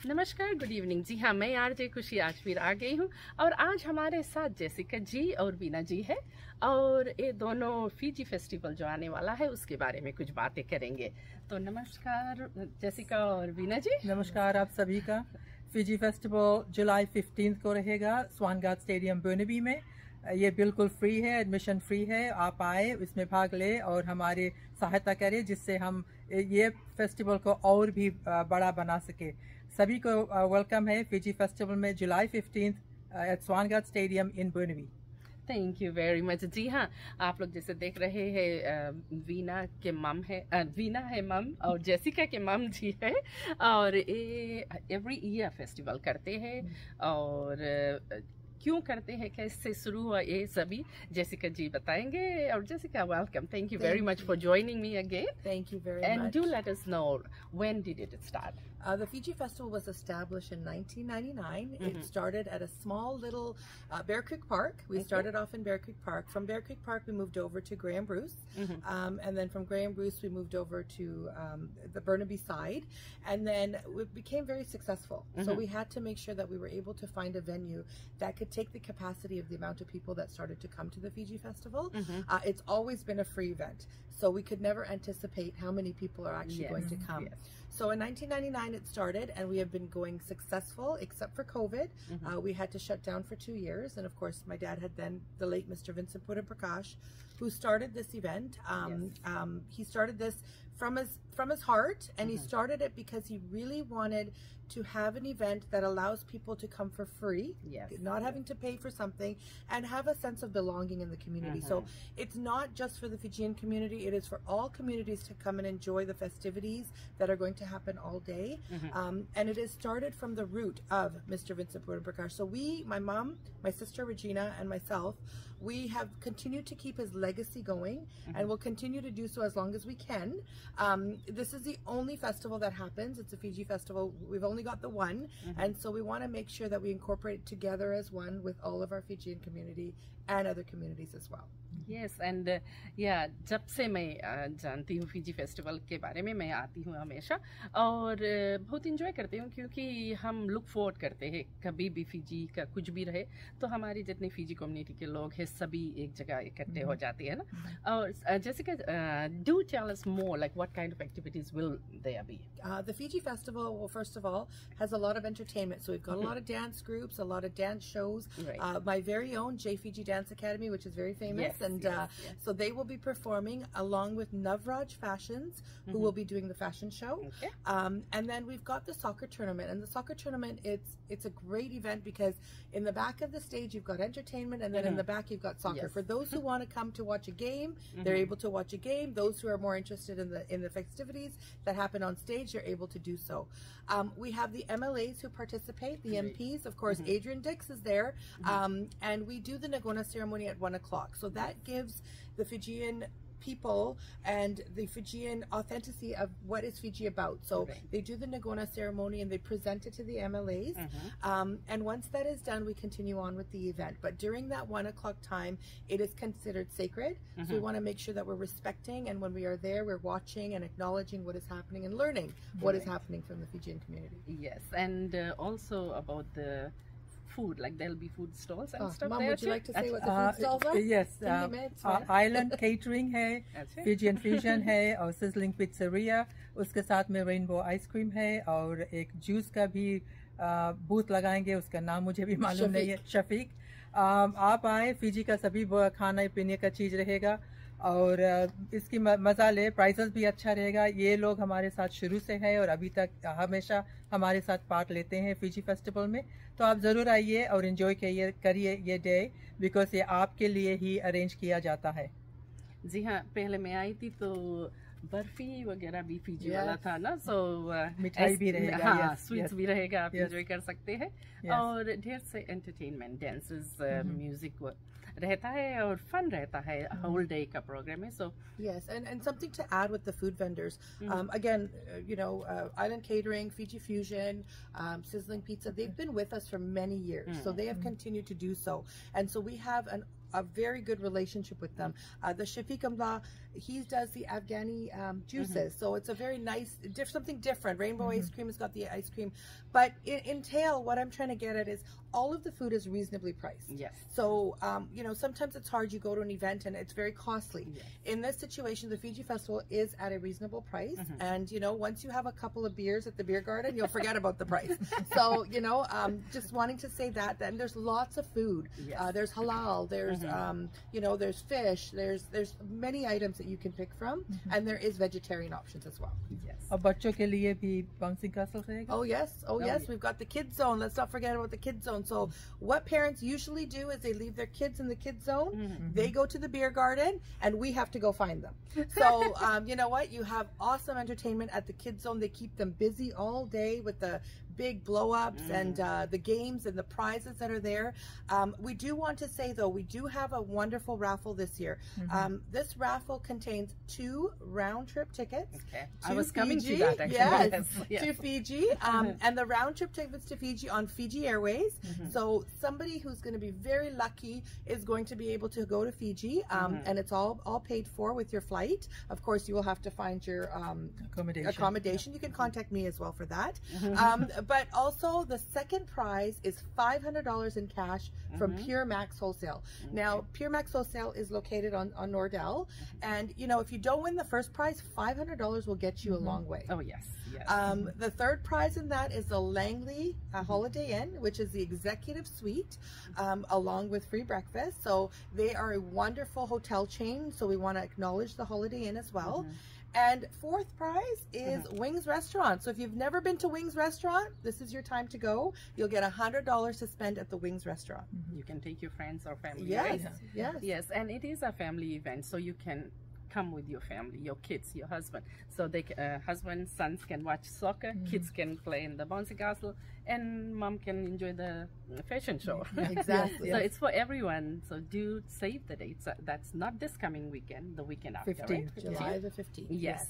नमस्कार, good evening. जी हाँ, मैं आरजे खुशी आज फिर आ गई हूँ और आज हमारे साथ जेसिका जी और वीना जी है और ये दोनों फीजी फेस्टिवल जो आने वाला है उसके बारे में कुछ बातें करेंगे। तो नमस्कार जेसिका और वीना जी। नमस्कार आप सभी का। फिजी फेस्टिवल जुलाई 15 को रहेगा स्वानगार्ड स्टेडियम बर्नबी में। ये बिल्कुल फ्री है, एडमिशन फ्री है। आप आए, इसमें भाग ले और हमारी सहायता करें जिससे हम ये फेस्टिवल को और भी बड़ा बना सके। सभी को वेलकम है फिजी फेस्टिवल में July 15 at Swangard stadium in Burnaby. Thank you very much. जी हाँ, आप लोग जैसे देख रहे हैं वीना के मम है, वीना है मम और जेसिका के मम जी है और ये एवरी ईयर फेस्टिवल करते हैं और क्यों करते हैं, कैसे शुरू हुआ, ये सभी जेसिका जी बताएंगे। और Jessica, welcome, thank you very much for joining me again. Thank you very And much. do let us know, when did it start? The Fiji Festival was established in 1999. It started at a small little Bear Creek Park. We started off in Bear Creek Park. From Bear Creek Park, we moved over to Graham Bruce. And then from Graham Bruce, we moved over to the Burnaby side. And then it became very successful. So we had to make sure that we were able to find a venue that could take the capacity of the amount of people that started to come to the Fiji Festival. It's always been a free event. So we could never anticipate how many people are actually going to come. So in 1999 it started, and we have been going successful except for COVID. We had to shut down for 2 years, and of course my dad had then the late Mr. Vina Prakash, who started this event. He started this from his heart, and he started it because he really wanted to have an event that allows people to come for free, not having to pay for something, and have a sense of belonging in the community. So it's not just for the Fijian community, it is for all communities to come and enjoy the festivities that are going to happen all day. And it is started from the root of Mr. Vina Prakash. So we, my mom, my sister Regina, and myself, we have continued to keep his legacy going, and will continue to do so as long as we can. This is the only festival that happens. It's a Fiji festival. We've only got the one, and so we want to make sure that we incorporate together as one with all of our Fijian community and other communities as well. Yes, and जब से मैं जानती हूँ Fiji festival के बारे में, मैं आती हूँ हमेशा और बहुत इंजॉय करती हूँ क्योंकि हम लुक फॉरवर्ड करते हैं कभी भी फिजी का कुछ भी रहे तो हमारी जितनी फिजी कम्युनिटी के लोग हैं सभी एक जगह इकट्ठे हो जाते हैं ना। और जैसे do tell us more, like what kind of activities will there be? The Fiji Festival, well, first of all, has a lot of entertainment. So we've got a lot of dance groups, a lot of dance shows. My very own J Fiji Dance Academy, which is very famous. So they will be performing along with Navraj Fashions, who will be doing the fashion show. And then we've got the soccer tournament, and the soccer tournament, it's a great event because in the back of the stage you've got entertainment, and then in the back you've got soccer. For those who want to come to watch a game, they're able to watch a game. Those who are more interested in the festivities that happen on stage, they're able to do so. We have the MLAs who participate, the MPs, of course. Adrian Dix is there, and we do the Nagona ceremony at 1 o'clock. So that gives the Fijian people and the Fijian authenticity of what is Fiji about. So they do the Nagona ceremony and they present it to the MLAs. And once that is done, we continue on with the event. But during that 1 o'clock time, it is considered sacred. So we want to make sure that we're respecting, and when we are there, we're watching and acknowledging what is happening and learning what is happening from the Fijian community. Yes, and also about the food, like there'll be food stalls and stuff. Mom, there would you too? like to say what the food stalls are? Yes, Island Catering है, Fijian Fusion है और Sizzling Pizzeria, उसके साथ में rainbow ice cream है और एक juice का भी बूथ लगाएंगे, उसका नाम मुझे भी मालूम नहीं है, शफीक। आप आए, फिजी का सभी खाने पीने का चीज रहेगा और इसकी मजा ले। प्राइसेस भी अच्छा रहेगा। ये लोग हमारे साथ शुरू से हैं और अभी तक हमेशा हमारे साथ पार्ट लेते हैं फिजी फेस्टिवल में। तो आप जरूर आइए और एंजॉय करिए ये डे, बिकॉज ये आपके लिए ही अरेंज किया जाता है। जी हाँ, पहले मैं आई थी तो बर्फी वगैरह भी फिजी वाला था ना, सो मिठाई भी रहेगा, हाँ, स्वीट्स भी रहेगा, आप एंजॉय कर सकते हैं और ढेर से एंटरटेनमेंट, डांसेस, म्यूजिक रहता है और फन रहता है, होल डे का प्रोग्राम है। सो yes, and something to add with the food vendors, again, Island Catering, Fiji Fusion, Sizzling Pizza, they've been with us for many years, so they have continued to do so, and so we have a very good relationship with them. The Shafiq Amla, he does the Afghani juices, so it's a very nice, something different. Rainbow ice cream has got the ice cream, but in Tail, what I'm trying to get at is all of the food is reasonably priced. Yes. So you know, sometimes it's hard. You go to an event and it's very costly. Yes. In this situation, the Fiji Festival is at a reasonable price, and you know, once you have a couple of beers at the beer garden, you'll forget about the price. So you know, just wanting to say that. Then there's lots of food. Yes. There's halal. There's you know, there's fish. There's many items that you can pick from, and there is vegetarian options as well. Yes. और बच्चों के लिए भी bouncing castle रहेगा? Oh yes, yes. We've got the kids zone. Let's not forget about the kids zone. So what parents usually do is they leave their kids in the kids zone. They go to the beer garden, and we have to go find them. So you know what? You have awesome entertainment at the kids zone. They keep them busy all day with the big blow-ups and the games and the prizes that are there. We do want to say, though, we do have a wonderful raffle this year. This raffle contains 2 round-trip tickets. Okay. To I was coming Fiji. to that, actually. Yes, Yes. to Fiji. And the round-trip tickets to Fiji on Fiji Airways. So somebody who's going to be very lucky is going to be able to go to Fiji, and it's all paid for with your flight. Of course, you will have to find your accommodation. You can contact me as well for that. But also, the second prize is $500 in cash from Pure Max Wholesale. Now, Pure Max Wholesale is located on Nordell, and you know, if you don't win the first prize, $500 will get you a long way. Oh yes. Yes. The third prize in that is the Langley Holiday Inn, which is the executive suite, along with free breakfast. So they are a wonderful hotel chain. So we want to acknowledge the Holiday Inn as well. And fourth prize is Wings Restaurant. So if you've never been to Wings Restaurant, this is your time to go. You'll get $100 to spend at the Wings Restaurant. You can take your friends or family. Yes, Right? yes. Yes, and it is a family event, so you can come with your family, your kids, your husband. So they, husband, sons can watch soccer, kids can play in the bouncy castle, and mom can enjoy the fashion show. Exactly. So it's for everyone. So do save the dates. That's not this coming weekend, the weekend after, 15th, right? July the 15th. Yes.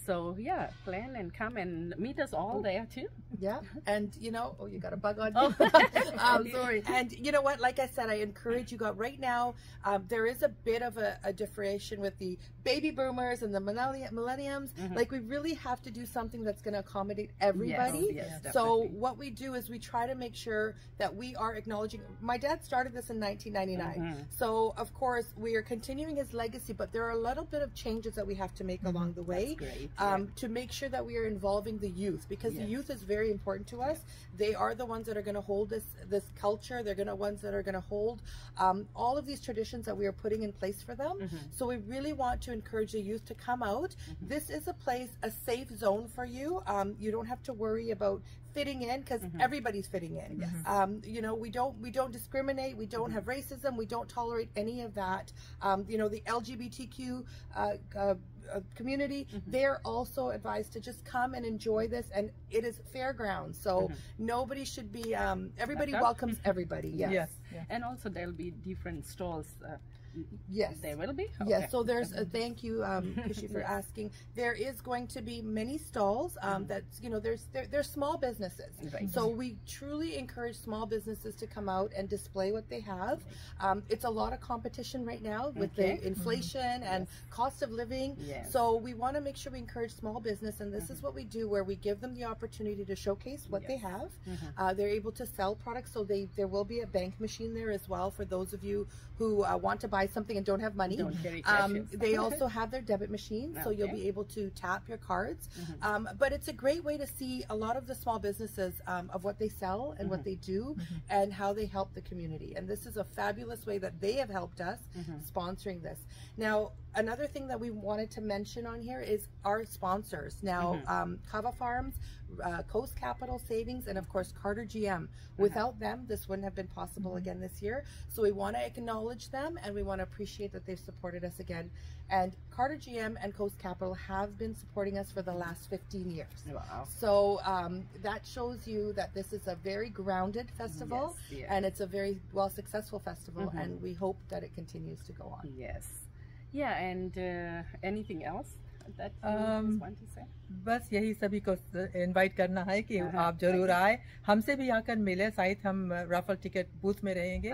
So yeah, plan and come and meet us all there too. Yeah, and you know, you got a bug on Oh, you. I'm sorry. And you know what? Like I said, I encourage you. Right now, there is a bit of a differentiation with the baby boomers and the millenniums. Like we really have to do something that's going to accommodate everybody. Yes, So definitely. what we do is we try to make sure that we are acknowledging. My dad started this in 1999, so of course we are continuing his legacy. But there are a little bit of changes that we have to make along the way. That's great. To make sure that we are involving the youth, because the youth is very important to us. They are the ones that are going to hold this culture. They're ones that are going to hold all of these traditions that we are putting in place for them. So we really want to encourage the youth to come out. This is a place, a safe zone for you. You don't have to worry about fitting in, because everybody's fitting in. You know, we don't discriminate. We don't have racism. We don't tolerate any of that. You know, the LGBTQ community, they're also advised to just come and enjoy this, and it is fairgrounds, so nobody should be everybody welcomes everybody. Yes. And also there'll be different stalls. Yes, there will be. Yes, so there's a thank you, Kushi, for asking. There is going to be many stalls. That's, you know, there's small businesses. Right. So we truly encourage small businesses to come out and display what they have. It's a lot of competition right now with the inflation and cost of living. So we want to make sure we encourage small business, and this is what we do, where we give them the opportunity to showcase what they have. They're able to sell products, so there will be a bank machine there as well for those of you who want to buy something and don't have money. They also have their debit machine, so you'll be able to tap your cards. But it's a great way to see a lot of the small businesses of what they sell and what they do and how they help the community. And this is a fabulous way that they have helped us sponsoring this. Now, another thing that we wanted to mention on here is our sponsors. Now, Kava Farms, Coast Capital Savings, and of course Carter GM. Without them, this wouldn't have been possible again this year. So we want to acknowledge them, and we want to appreciate that they've supported us again. And Carter GM and Coast Capital have been supporting us for the last 15 years. Wow. So that shows you that this is a very grounded festival, and it's a very successful festival, and we hope that it continues to go on. Yes. Yeah, and anything else? that you want to say? बस यही सभी को invite करना है कि आप जरूर आए, हमसे भी आकर मिले। शायद हम राफल टिकट बूथ में रहेंगे,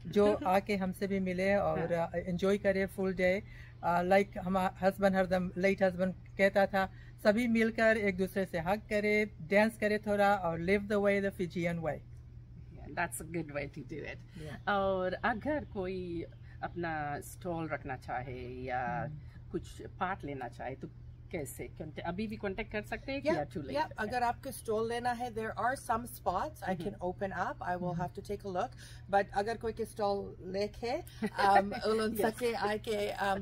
जो आके हमसे भी मिले और एंजॉय करे फुल डे। लाइक हमारा हस्बैंड हरदम लेट हस्बैंड कहता था, सभी मिलकर एक दूसरे से हग करे, डांस करे थोड़ा और live the way the Fijian way. That's a good way to do it. और अगर कोई अपना स्टॉल रखना चाहे या कुछ पार्ट लेना चाहे तो कैसे अभी भी कांटेक्ट कर सकते हैं या टू लेट? अगर आपके स्टॉल लेना है, there are some spots I can open up. I will have to take a look. But अगर कोई के स्टॉल लेके उन सके आके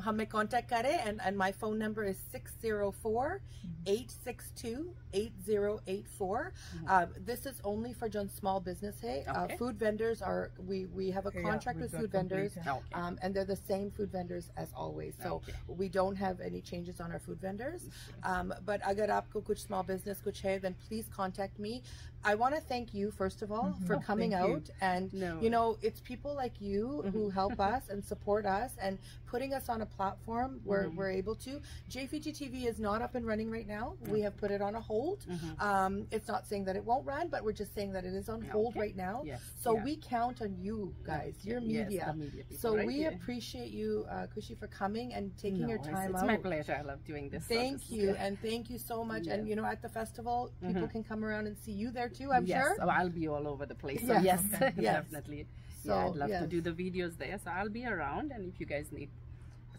हमें कांटेक्ट करे, and my phone number is 604-862-8084. This is only for just small business है. Food vendors are we have a contract with food vendors, and they're the same food vendors as always. So we don't have any changes on our food vendors. But अगर आपको कुछ small business कुछ है, then please contact me. I want to thank you first of all for coming out, and you know, it's people like you who help us and support us and putting us on a platform where we're able to. JFiji TV is not up and running right now. We have put it on a hold. It's not saying that it won't run, but we're just saying that it is on hold right now. So we count on you guys, your media. So we appreciate you, Kushi, for coming and taking your time out. It's my pleasure. I love doing this. Thank you, and thank you so much. And you know, at the festival, people can come around and see you there too, I'm sure. Oh, I'll be all over the place. So yes, definitely. So I'd love to do the videos there. So I'll be around, and if you guys need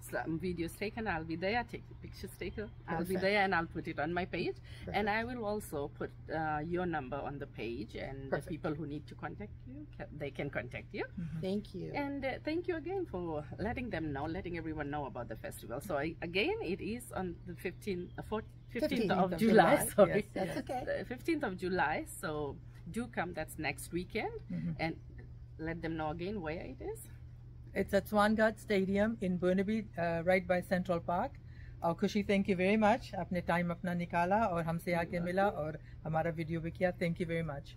some videos taken, I'll be there. Take the pictures taken, I'll be there, and I'll put it on my page. And I will also put your number on the page, and the people who need to contact you, they can contact you. Thank you. And thank you again for letting everyone know about the festival. So again, it is on the 15th of July. Sorry, yes, that's okay. The 15th of July. So do come. That's next weekend, and let them know again where it is. It's at Swangard Stadium in Burnaby, right by Central Park. और खुशी, thank you very much. आपने time अपना निकाला और हमसे आके मिला और हमारा वीडियो भी किया. Thank you very much.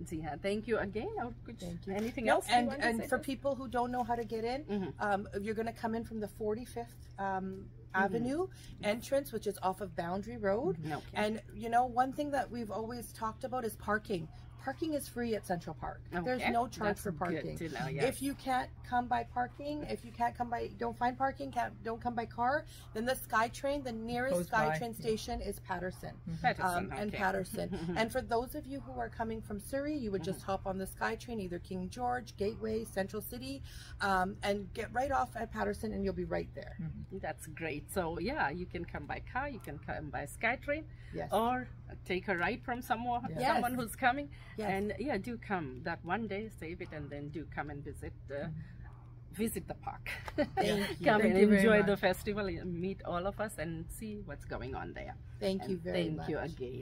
जी हाँ, thank you again. और कुछ anything else? And for people who don't know how to get in, you're going to come in from the 45th Avenue entrance, which is off of Boundary Road. And you know, one thing that we've always talked about is parking. Parking is free at Central Park. There's no charge for parking. Good to know, If you can't come by parking, if you can't come by, don't find parking, don't come by car, then the SkyTrain, the nearest SkyTrain station is Patterson. And Patterson. And for those of you who are coming from Surrey, you would just hop on the SkyTrain, either King George, Gateway, Central City, and get right off at Patterson, and you'll be right there. That's great. So yeah, you can come by car, you can come by SkyTrain, or take a ride from someone who's coming. And yeah, do come that one day, save it, and then do come and visit the park. Come and enjoy the festival, meet all of us, and see what's going on there. Thank you very much. Thank you again.